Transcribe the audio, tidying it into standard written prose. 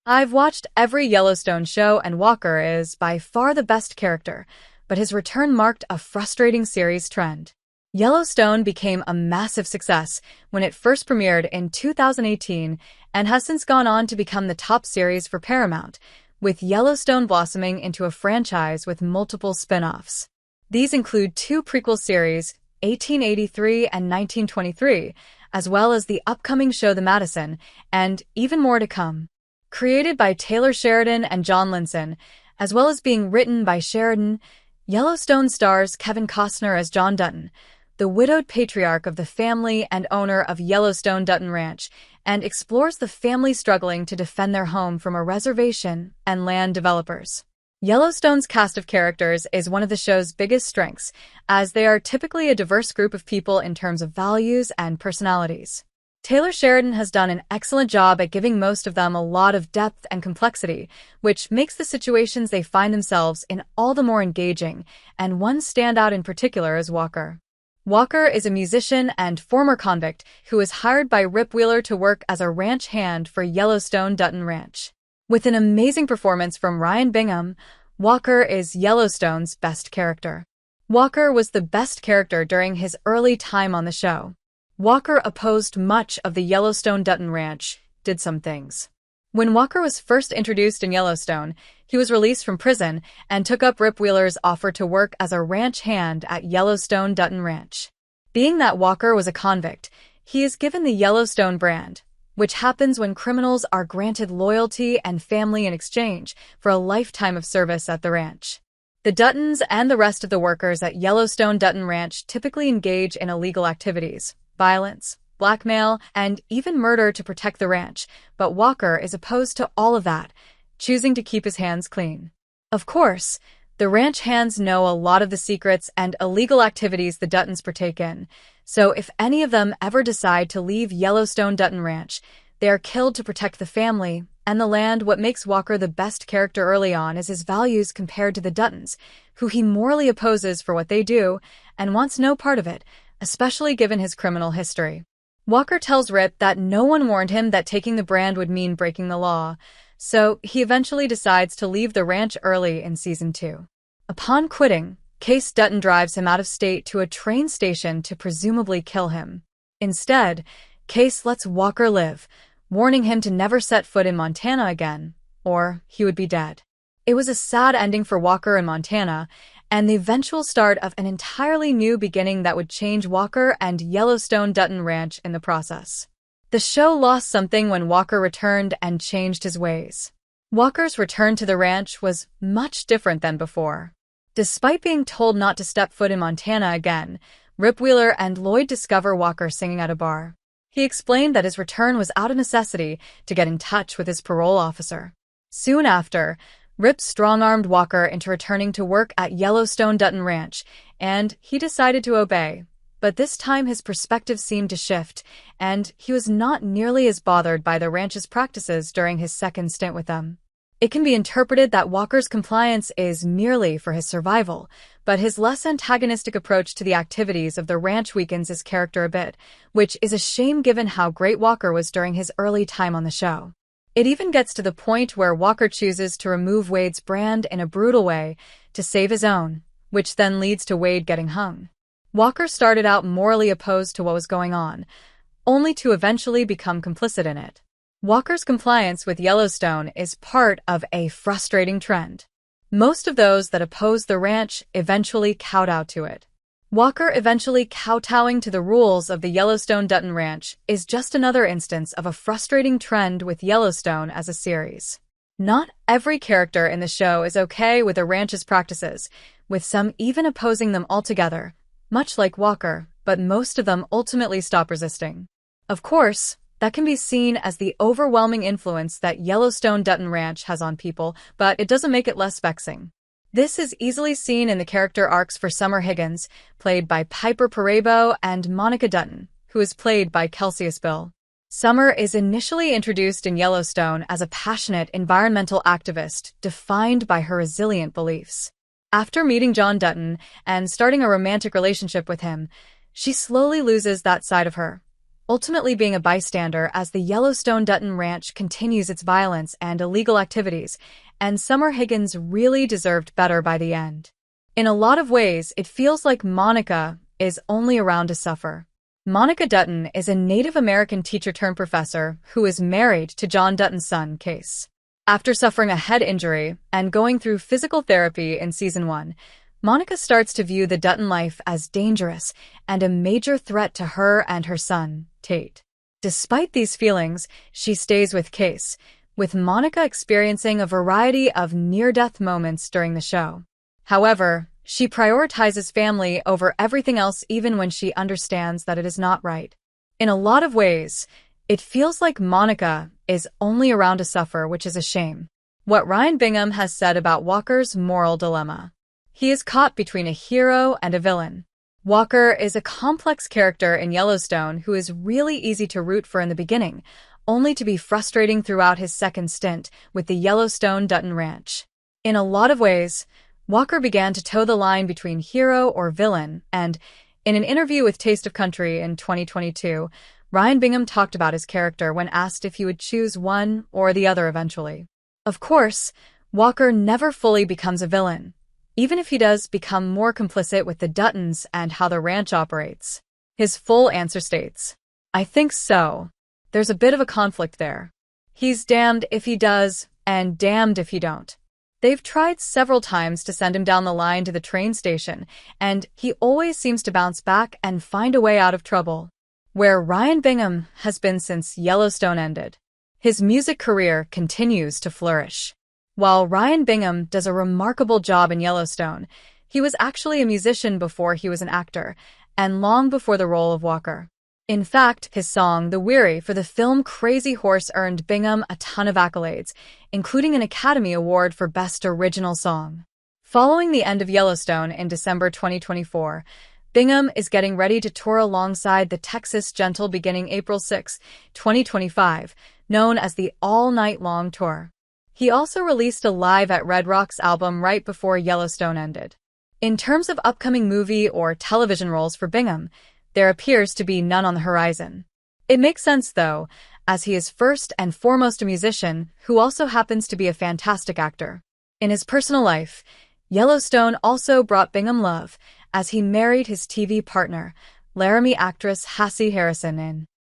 I've watched every Yellowstone show, and Walker is by far the best character, but his return marked a frustrating series trend. Yellowstone became a massive success when it first premiered in 2018 and has since gone on to become the top series for Paramount, with Yellowstone blossoming into a franchise with multiple spin-offs. These include two prequel series, 1883 and 1923, as well as the upcoming show The Madison, and even more to come. Created by Taylor Sheridan and John Linson, as well as being written by Sheridan, Yellowstone stars Kevin Costner as John Dutton, the widowed patriarch of the family and owner of Yellowstone Dutton Ranch, and explores the family struggling to defend their home from a reservation and land developers. Yellowstone's cast of characters is one of the show's biggest strengths, as they are typically a diverse group of people in terms of values and personalities. Taylor Sheridan has done an excellent job at giving most of them a lot of depth and complexity, which makes the situations they find themselves in all the more engaging, and one standout in particular is Walker. Walker is a musician and former convict who was hired by Rip Wheeler to work as a ranch hand for Yellowstone Dutton Ranch. With an amazing performance from Ryan Bingham, Walker is Yellowstone's best character. Walker was the best character during his early time on the show. Walker opposed much of the Yellowstone Dutton Ranch, did some things. When Walker was first introduced in Yellowstone, he was released from prison and took up Rip Wheeler's offer to work as a ranch hand at Yellowstone Dutton Ranch. Being that Walker was a convict, he is given the Yellowstone brand, which happens when criminals are granted loyalty and family in exchange for a lifetime of service at the ranch. The Duttons and the rest of the workers at Yellowstone Dutton Ranch typically engage in illegal activities, violence, blackmail, and even murder to protect the ranch, but Walker is opposed to all of that, choosing to keep his hands clean. Of course, the ranch hands know a lot of the secrets and illegal activities the Duttons partake in, so if any of them ever decide to leave Yellowstone Dutton Ranch, they are killed to protect the family and the land. What makes Walker the best character early on is his values compared to the Duttons, who he morally opposes for what they do and wants no part of it, especially given his criminal history. Walker tells Rip that no one warned him that taking the brand would mean breaking the law, so he eventually decides to leave the ranch early in Season 2. Upon quitting, Case Dutton drives him out of state to a train station to presumably kill him. Instead, Case lets Walker live, warning him to never set foot in Montana again, or he would be dead. It was a sad ending for Walker in Montana, and the eventual start of an entirely new beginning that would change Walker and Yellowstone Dutton Ranch in the process. The show lost something when Walker returned and changed his ways. Walker's return to the ranch was much different than before. Despite being told not to step foot in Montana again, Rip Wheeler and Lloyd discover Walker singing at a bar. He explained that his return was out of necessity to get in touch with his parole officer. Soon after, Rip strong-armed Walker into returning to work at Yellowstone Dutton Ranch, and he decided to obey. But this time his perspective seemed to shift, and he was not nearly as bothered by the ranch's practices during his second stint with them. It can be interpreted that Walker's compliance is merely for his survival, but his less antagonistic approach to the activities of the ranch weakens his character a bit, which is a shame given how great Walker was during his early time on the show. It even gets to the point where Walker chooses to remove Wade's brand in a brutal way to save his own, which then leads to Wade getting hung. Walker started out morally opposed to what was going on, only to eventually become complicit in it. Walker's compliance with Yellowstone is part of a frustrating trend. Most of those that oppose the ranch eventually kowtow to it. Walker eventually kowtowing to the rules of the Yellowstone Dutton Ranch is just another instance of a frustrating trend with Yellowstone as a series. Not every character in the show is okay with the ranch's practices, with some even opposing them altogether, much like Walker, but most of them ultimately stop resisting. Of course, that can be seen as the overwhelming influence that Yellowstone Dutton Ranch has on people, but it doesn't make it less vexing. This is easily seen in the character arcs for Summer Higgins, played by Piper Perabo, and Monica Dutton, who is played by Kelsey Aspill. Summer is initially introduced in Yellowstone as a passionate environmental activist defined by her resilient beliefs. After meeting John Dutton and starting a romantic relationship with him, she slowly loses that side of her. ultimately being a bystander as the Yellowstone Dutton Ranch continues its violence and illegal activities, and Summer Higgins really deserved better by the end. In a lot of ways, it feels like Monica is only around to suffer. Monica Dutton is a Native American teacher-turned-professor who is married to John Dutton's son, Case. After suffering a head injury and going through physical therapy in season 1, Monica starts to view the Dutton life as dangerous and a major threat to her and her son, Tate. Despite these feelings, she stays with Case, with Monica experiencing a variety of near-death moments during the show. However, she prioritizes family over everything else even when she understands that it is not right. In a lot of ways, it feels like Monica is only around to suffer, which is a shame. What Ryan Bingham has said about Walker's moral dilemma. He is caught between a hero and a villain. Walker is a complex character in Yellowstone who is really easy to root for in the beginning, only to be frustrating throughout his second stint with the Yellowstone Dutton Ranch. In a lot of ways, Walker began to toe the line between hero or villain, and in an interview with Taste of Country in 2022, Ryan Bingham talked about his character when asked if he would choose one or the other eventually. Of course, Walker never fully becomes a villain, even if he does become more complicit with the Duttons and how the ranch operates. His full answer states, "I think so. There's a bit of a conflict there. He's damned if he does, and damned if he don't. They've tried several times to send him down the line to the train station, and he always seems to bounce back and find a way out of trouble." Where Ryan Bingham has been since Yellowstone ended. His music career continues to flourish. While Ryan Bingham does a remarkable job in Yellowstone, he was actually a musician before he was an actor, and long before the role of Walker. In fact, his song, The Weary, for the film Crazy Horse earned Bingham a ton of accolades, including an Academy Award for Best Original Song. Following the end of Yellowstone in December 2024, Bingham is getting ready to tour alongside the Texas Gentle beginning April 6, 2025, known as the All Night Long Tour. He also released a Live at Red Rocks album right before Yellowstone ended. In terms of upcoming movie or television roles for Bingham, there appears to be none on the horizon. It makes sense, though, as he is first and foremost a musician who also happens to be a fantastic actor. In his personal life, Yellowstone also brought Bingham love, as he married his TV partner, Laramie actress Hassie Harrison in